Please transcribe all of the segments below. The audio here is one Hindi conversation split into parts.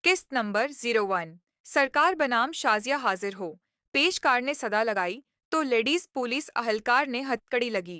किस्त नंबर 01। सरकार बनाम शाजिया हाजिर हो। पेशकार ने सदा लगाई तो लेडीज पुलिस अहलकार ने हथकड़ी लगी।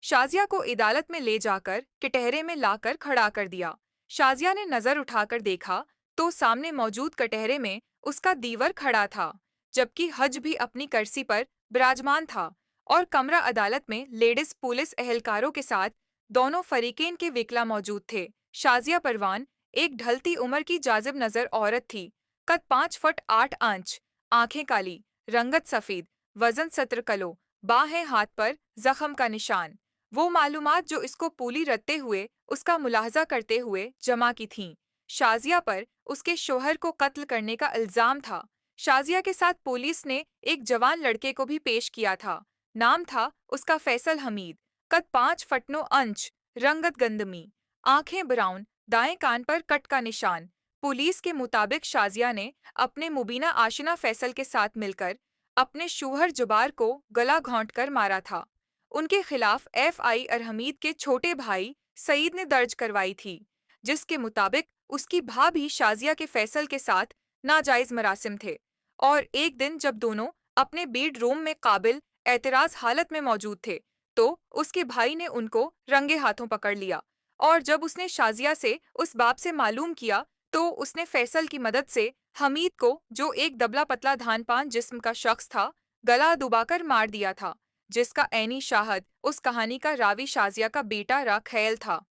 शाजिया को अदालत में ले जाकर कटहरे में लाकर खड़ा कर दिया। शाजिया ने नजर उठाकर देखा तो सामने मौजूद कटहरे में उसका दीवर खड़ा था, जबकि हज भी अपनी कर्सी पर विराजमान था। और कमरा अदालत में लेडीज पुलिस एहलकारों के साथ दोनों फरीकेन के वकील मौजूद थे। शाजिया परवान एक ढलती उम्र की जाजिब नजर औरत थी। कद 5 फुट 8 इंच, आंखें काली, रंगत सफेद, वजन 17 किलो, बाहें हाथ पर जख्म का निशान। वो मालूमात जो इसको पूली रखते हुए उसका मुलाहजा करते हुए जमा की थीं। शाजिया पर उसके शोहर को कत्ल करने का इल्जाम था। शाजिया के साथ पुलिस ने एक जवान लड़के को भी पेश किया था। नाम था उसका फैसल हमीद। कद 5 फुट 9 इंच, रंगत गंदमी, आंखें ब्राउन, दाएं कान पर कट का निशान। पुलिस के मुताबिक शाजिया ने अपने मुबीना आशिना फैसल के साथ मिलकर अपने शूहर जुबार को गला घोंट कर मारा था। उनके खिलाफ FIR हमीद के छोटे भाई सईद ने दर्ज करवाई थी, जिसके मुताबिक उसकी भाभी शाजिया के फैसल के साथ नाजायज मरासिम थे। और एक दिन जब दोनों अपने बेडरूम में काबिल एतराज हालत में मौजूद थे, तो उसके भाई ने उनको रंगे हाथों पकड़ लिया। और जब उसने शाजिया से उस बाप से मालूम किया, तो उसने फैसल की मदद से हमीद को, जो एक दबला पतला धानपान जिस्म का शख्स था, गला दुबाकर मार दिया था, जिसका ऐनी शाहद उस कहानी का रावी शाजिया का बेटा राखैल था,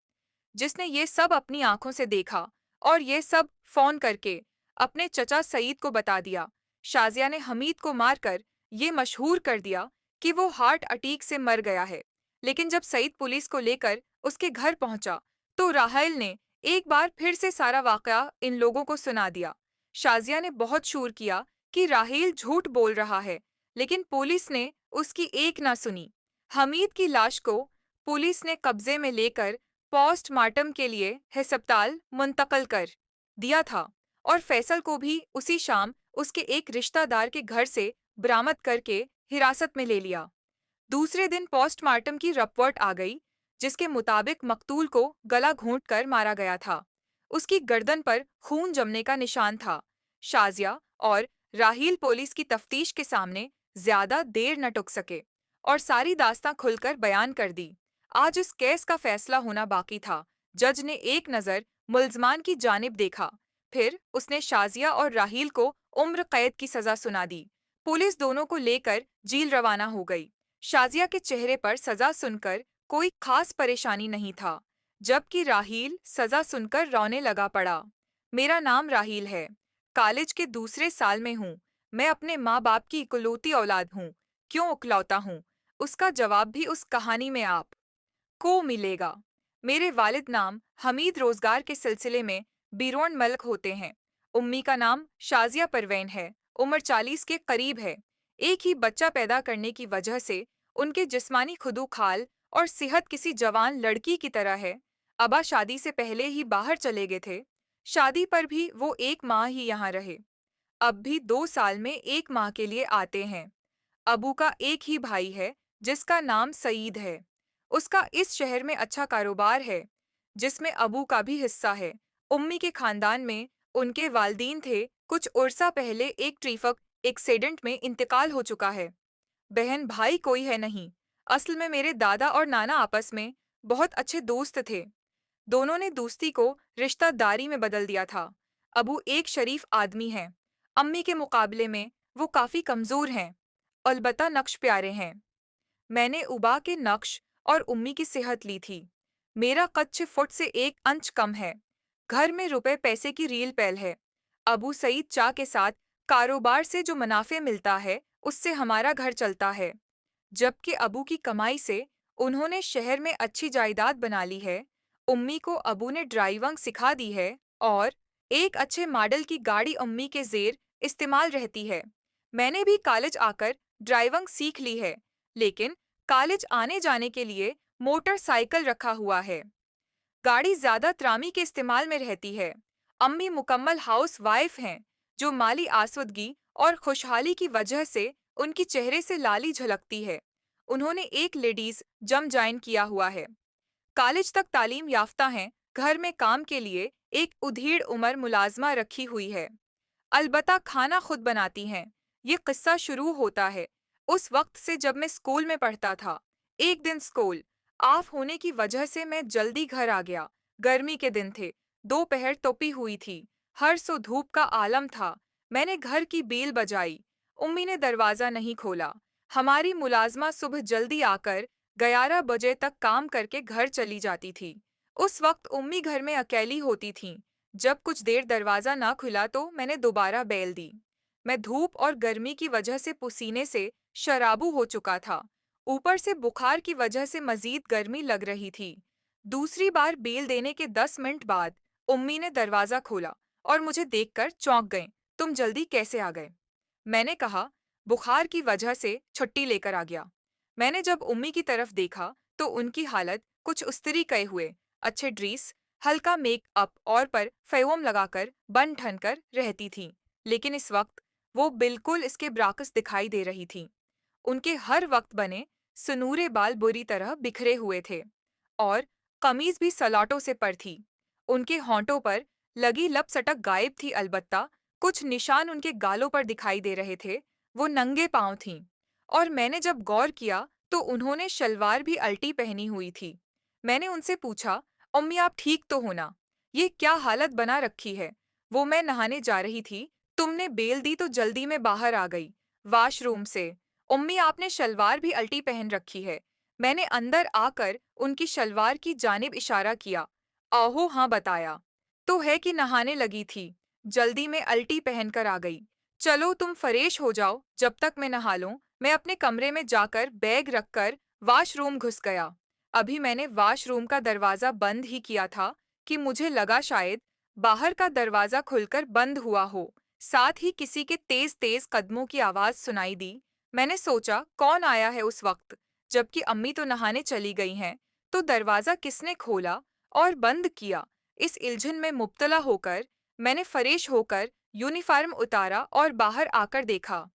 जिसने ये सब अपनी आंखों से देखा और ये सब फोन करके अपने चचा सईद को बता दिया। शाजिया ने हमीद को मारकर ये मशहूर कर दिया कि वो हार्ट अटैक से मर गया है। लेकिन जब सईद पुलिस को लेकर उसके घर पहुंचा, तो राहैल ने एक बार फिर से सारा वाकया इन लोगों को सुना दिया। शाजिया ने बहुत शूर किया कि राहेल झूठ बोल रहा है, लेकिन पुलिस ने उसकी एक ना सुनी। हमीद की लाश को पुलिस ने कब्जे में लेकर पोस्टमार्टम के लिए अस्पताल मुंतकल कर दिया था, और फैसल को भी उसी शाम उसके एक रिश्तेदार के घर से बरामद करके हिरासत में ले लिया। दूसरे दिन पोस्टमार्टम की रिपोर्ट आ गई, जिसके मुताबिक मकतूल को गला घोंटकर मारा गया था। उसकी गर्दन पर खून जमने का निशान था। शाजिया और राहील पुलिस की तफ्तीश के सामने ज्यादा देर न टुक सके और सारी दास्तां खुलकर बयान कर दी। आज इस केस का फैसला होना बाकी था। जज ने एक नज़र मुल्जमान की जानिब देखा, फिर उसने शाजिया और राहील को उम्र कैद की सजा सुना दी। पुलिस दोनों को लेकर जेल रवाना हो गई। शाजिया के चेहरे पर सजा सुनकर कोई खास परेशानी नहीं था, जबकि राहील सजा सुनकर रोने लगा पड़ा। मेरा नाम राहील है, कॉलेज के दूसरे साल में हूँ। मैं अपने माँ बाप की इकलौती औलाद हूँ। क्यों इकलौता हूँ? उसका जवाब भी उस कहानी में आप को मिलेगा। मेरे वालिद नाम हमीद रोजगार के सिलसिले में बिरोन मल्क होते हैं। उम्मी का नाम शाजिया परवीन है। उम्र 40 के करीब है। एक ही बच्चा पैदा करने की वजह से उनके जिस्मानी खुदूखाल और सेहत किसी जवान लड़की की तरह है। अबा शादी से पहले ही बाहर चले गए थे। शादी पर भी वो एक माह ही यहाँ रहे। अब भी 2 साल में एक माह के लिए आते हैं। अबू का एक ही भाई है, जिसका नाम सईद है। उसका इस शहर में अच्छा कारोबार है, जिसमें अबू का भी हिस्सा है। उम्मी के खानदान में उनके वालदीन थे। कुछ उरसा पहले एक ट्रैफिक एक्सीडेंट में इंतकाल हो चुका है। बहन भाई कोई है नहीं। असल में मेरे दादा और नाना आपस में बहुत अच्छे दोस्त थे। दोनों ने दोस्ती को रिश्तेदारी में बदल दिया था। अबू एक शरीफ आदमी है। अम्मी के मुकाबले में वो काफी कमजोर हैं, अलबत्ता नक्श प्यारे हैं। मैंने उबा के नक्श और उम्मी की सेहत ली थी। मेरा कद 6 फुट से 1 इंच कम है। घर में रुपए पैसे की रील पैल है। अबू सईद चा के साथ कारोबार से जो मुनाफे मिलता है, उससे हमारा घर चलता है। जबकि अबू की कमाई से उन्होंने शहर में अच्छी जायदाद बना ली है। उम्मी को अबू ने ड्राइविंग सिखा दी है और एक अच्छे मॉडल की गाड़ी उम्मी के जेर इस्तेमाल रहती है। मैंने भी कॉलेज आकर ड्राइविंग सीख ली है, लेकिन कॉलेज आने जाने के लिए मोटरसाइकिल रखा हुआ है। गाड़ी ज्यादा त्रामी के इस्तेमाल में रहती है। अम्मी मुकम्मल हाउस वाइफ हैं, जो माली आसवदगी और खुशहाली की वजह से उनकी चेहरे से लाली झलकती है। उन्होंने एक लेडीज जम ज्वाइन किया हुआ है। कॉलेज तक तालीम याफ्ता हैं। घर में काम के लिए एक उधेड़ उम्र मुलाजमा रखी हुई है। अलबत्ता खाना खुद बनाती हैं। ये किस्सा शुरू होता है उस वक्त से जब मैं स्कूल में पढ़ता था। एक दिन स्कूल ऑफ होने की वजह से मैं जल्दी घर आ गया। गर्मी के दिन थे, दोपहर तोपी हुई थी, हर सो धूप का आलम था। मैंने घर की बेल बजाई। उम्मी ने दरवाज़ा नहीं खोला। हमारी मुलाजमा सुबह जल्दी आकर 11 बजे तक काम करके घर चली जाती थी। उस वक्त उम्मी घर में अकेली होती थीं। जब कुछ देर दरवाज़ा ना खुला तो मैंने दोबारा बेल दी। मैं धूप और गर्मी की वजह से पसीने से शराबू हो चुका था। ऊपर से बुखार की वजह से मजीद गर्मी लग रही थी। दूसरी बार बेल देने के 10 मिनट बाद उम्मी ने दरवाज़ा खोला और मुझे देखकर चौंक गए। तुम जल्दी कैसे आ गए? मैंने कहा, बुखार की वजह से छुट्टी लेकर आ गया। मैंने जब उम्मी की तरफ देखा तो उनकी हालत कुछ उस्तरी कए हुए, अच्छे ड्रेस, हल्का मेकअप और पर फ़ेवम लगाकर बन ठन कर रहती थी। लेकिन इस वक्त वो बिल्कुल इसके बराकस दिखाई दे रही थी। उनके हर वक्त बने सुनूरे बाल बुरी तरह बिखरे हुए थे और कमीज भी सलाटों से पर थी। उनके होंठों पर लगी लपसटक गायब थी, अलबत्ता कुछ निशान उनके गालों पर दिखाई दे रहे थे। वो नंगे पांव थीं और मैंने जब गौर किया तो उन्होंने शलवार भी अल्टी पहनी हुई थी। मैंने उनसे पूछा, अम्मी आप ठीक तो हो ना? ये क्या हालत बना रखी है? वो मैं नहाने जा रही थी, तुमने बेल दी तो जल्दी में बाहर आ गई वाशरूम से। उम्मी आपने शलवार भी अल्टी पहन रखी है। मैंने अंदर आकर उनकी शलवार की जानिब इशारा किया। आहो हाँ बताया तो है कि नहाने लगी थी, जल्दी में अल्टी पहनकर आ गई। चलो तुम फरेश हो जाओ जब तक मैं नहा लूं। मैं अपने कमरे में जाकर बैग रखकर वाशरूम घुस गया। अभी मैंने वाशरूम का दरवाज़ा बंद ही किया था कि मुझे लगा शायद बाहर का दरवाज़ा खुलकर बंद हुआ हो। साथ ही किसी के तेज तेज कदमों की आवाज़ सुनाई दी। मैंने सोचा कौन आया है उस वक्त, जबकि अम्मी तो नहाने चली गई हैं। तो दरवाज़ा किसने खोला और बंद किया? इस इल्झन में मुब्तला होकर मैंने फरेश होकर यूनिफॉर्म उतारा और बाहर आकर देखा।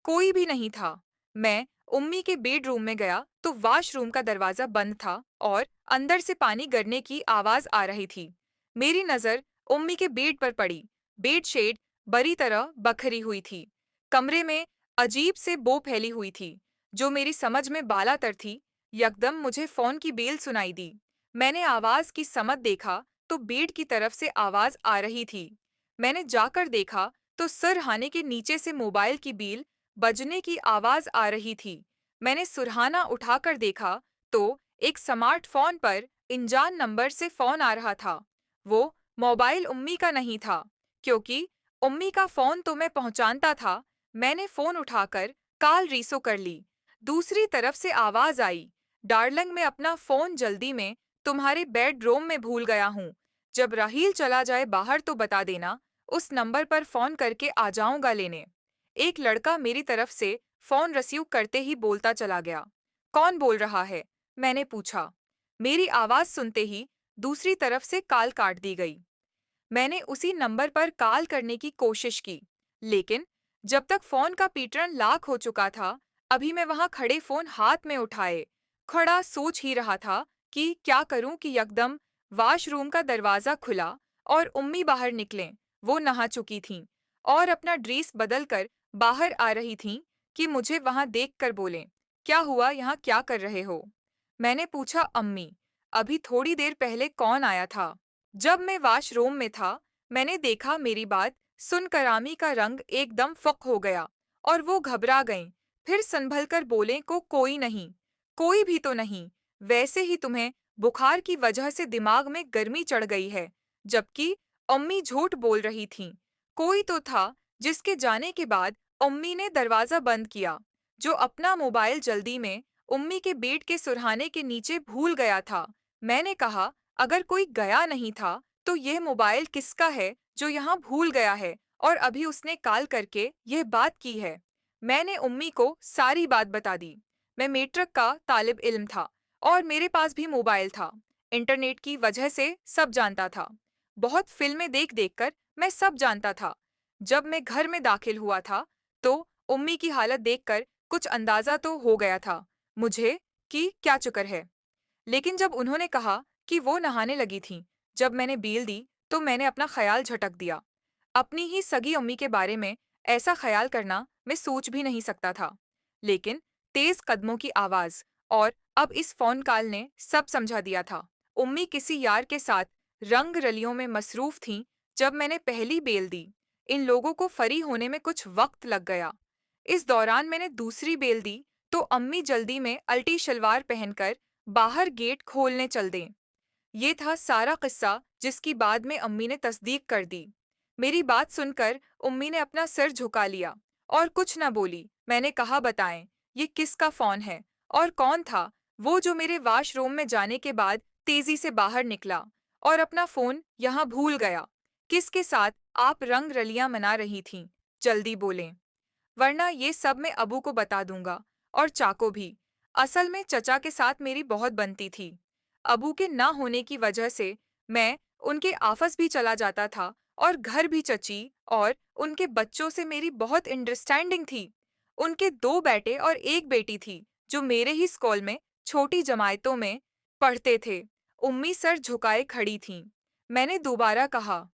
कोई भी नहीं था। मैं उम्मी के बेडरूम में गया तो वॉशरूम का दरवाज़ा बंद था और अंदर से पानी गिरने की आवाज़ आ रही थी। मेरी नज़र उम्मी के बेड पर पड़ी। बेडशीट बुरी तरह बखरी हुई थी। कमरे में अजीब से बो फैली हुई थी, जो मेरी समझ में बालातर थी। यकदम मुझे फ़ोन की बेल सुनाई दी। मैंने आवाज़ की समत देखा तो बेड की तरफ से आवाज़ आ रही थी। मैंने जाकर देखा तो सरहाने के नीचे से मोबाइल की बेल बजने की आवाज़ आ रही थी। मैंने सुरहाना उठाकर देखा तो एक स्मार्टफोन पर अनजान नंबर से फ़ोन आ रहा था। वो मोबाइल उम्मी का नहीं था, क्योंकि उम्मी का फ़ोन तो मैं पहचानता था। मैंने फ़ोन उठाकर कॉल रीसो कर ली। दूसरी तरफ से आवाज़ आई, डार्लिंग मैं अपना फ़ोन जल्दी में तुम्हारे बेडरूम में भूल गया हूँ। जब राहील चला जाए बाहर तो बता देना, उस नंबर पर फ़ोन करके आ जाऊंगा लेने। एक लड़का मेरी तरफ से फ़ोन रिसीव करते ही बोलता चला गया। कौन बोल रहा है? मैंने पूछा। मेरी आवाज़ सुनते ही दूसरी तरफ से कॉल काट दी गई। मैंने उसी नंबर पर कॉल करने की कोशिश की, लेकिन जब तक फ़ोन का पैटर्न लॉक हो चुका था, अभी मैं वहां खड़े फ़ोन हाथ में उठाए खड़ा सोच ही रहा था कि क्या करूं कि यकदम वॉशरूम का दरवाज़ा खुला और उम्मी बाहर निकलें। वो नहा चुकी थीं और अपना ड्रेस बदलकर बाहर आ रही थीं कि मुझे वहां देखकर बोलें, क्या हुआ, यहाँ क्या कर रहे हो? मैंने पूछा, अम्मी, अभी थोड़ी देर पहले कौन आया था? जब मैं वॉशरूम में था, मैंने देखा। मेरी बात सुनकर आमी का रंग एकदम फक हो गया और वो घबरा गईं। फिर संभलकर बोले, को कोई नहीं, कोई भी तो नहीं। वैसे ही तुम्हें बुखार की वजह से दिमाग में गर्मी चढ़ गई है। जबकि अम्मी झूठ बोल रही थीं। कोई तो था, जिसके जाने के बाद अम्मी ने दरवाज़ा बंद किया, जो अपना मोबाइल जल्दी में उम्मी के बेड के सुरहाने के नीचे भूल गया था। मैंने कहा, अगर कोई गया नहीं था तो यह मोबाइल किसका है जो यहाँ भूल गया है और अभी उसने कॉल करके यह बात की है? मैंने उम्मी को सारी बात बता दी। मैं मैट्रिक का तालिब इल्म था और मेरे पास भी मोबाइल था। इंटरनेट की वजह से सब जानता था। बहुत फिल्में देख देख कर मैं सब जानता था। जब मैं घर में दाखिल हुआ था तो उम्मी की हालत देखकर कुछ अंदाजा तो हो गया था मुझे कि क्या चक्कर है। लेकिन जब उन्होंने कहा कि वो नहाने लगी थीं, जब मैंने बेल दी तो मैंने अपना ख्याल झटक दिया। अपनी ही सगी अम्मी के बारे में ऐसा ख्याल करना मैं सोच भी नहीं सकता था। लेकिन तेज कदमों की आवाज और अब इस फोन कॉल ने सब समझा दिया था। उम्मी किसी यार के साथ रंग रलियों में मसरूफ थीं जब मैंने पहली बेल दी। इन लोगों को फरी होने में कुछ वक्त लग गया। इस दौरान मैंने दूसरी बेल दी तो अम्मी जल्दी में अल्टी शलवार पहनकर बाहर गेट खोलने चल दें। ये था सारा किस्सा जिसकी बाद में अम्मी ने तस्दीक कर दी। मेरी बात सुनकर उम्मी ने अपना सिर झुका लिया और कुछ न बोली। मैंने कहा, बताएं, ये किसका फोन है और कौन था वो जो मेरे वॉशरूम में जाने के बाद तेजी से बाहर निकला और अपना फोन यहाँ भूल गया। किसके साथ आप रंग रलियां मना रही थीं? जल्दी बोलें, वरना ये सब मैं अबू को बता दूंगा और चाको भी। असल में चचा के साथ मेरी बहुत बनती थी। अबू के ना होने की वजह से मैं उनके आफस भी चला जाता था और घर भी चची और उनके बच्चों से मेरी बहुत अंडरस्टैंडिंग थी। उनके 2 बेटे और 1 बेटी थी जो मेरे ही स्कूल में छोटी जमायतों में पढ़ते थे। उम्मी सर झुकाए खड़ी थीं। मैंने दोबारा कहा,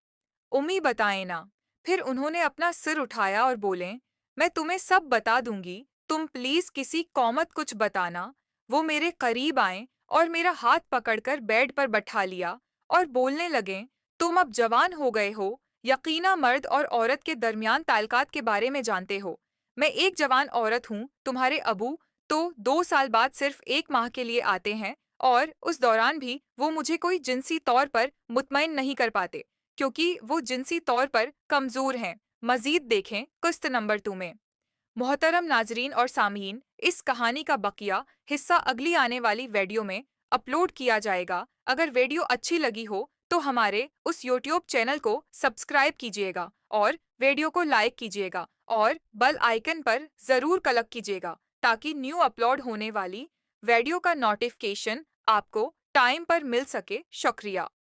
उम्मी बताएं ना। फिर उन्होंने अपना सिर उठाया और बोले, मैं तुम्हें सब बता दूंगी, तुम प्लीज किसी कौमत कुछ बताना। वो मेरे करीब आए और मेरा हाथ पकड़कर बेड पर बैठा लिया और बोलने लगे, तुम अब जवान हो गए हो, यकीना मर्द और औरत के दरमियान ताल्लुकात के बारे में जानते हो। मैं एक जवान औरत हूँ, तुम्हारे अबू तो 2 साल बाद सिर्फ 1 माह के लिए आते हैं और उस दौरान भी वो मुझे कोई जिनसी तौर पर मुतमईन नहीं कर पाते क्योंकि वो जिनसी तौर पर कमजोर हैं। मजीद देखें किस्त नंबर 2 में। मोहतरम नाजरीन और सामीन, इस कहानी का बकिया हिस्सा अगली आने वाली वीडियो में अपलोड किया जाएगा। अगर वीडियो अच्छी लगी हो तो हमारे उस यूट्यूब चैनल को सब्सक्राइब कीजिएगा और वीडियो को लाइक कीजिएगा और बेल आइकन पर ज़रूर क्लिक कीजिएगा ताकि न्यू अपलोड होने वाली वीडियो का नोटिफिकेशन आपको टाइम पर मिल सके। शुक्रिया।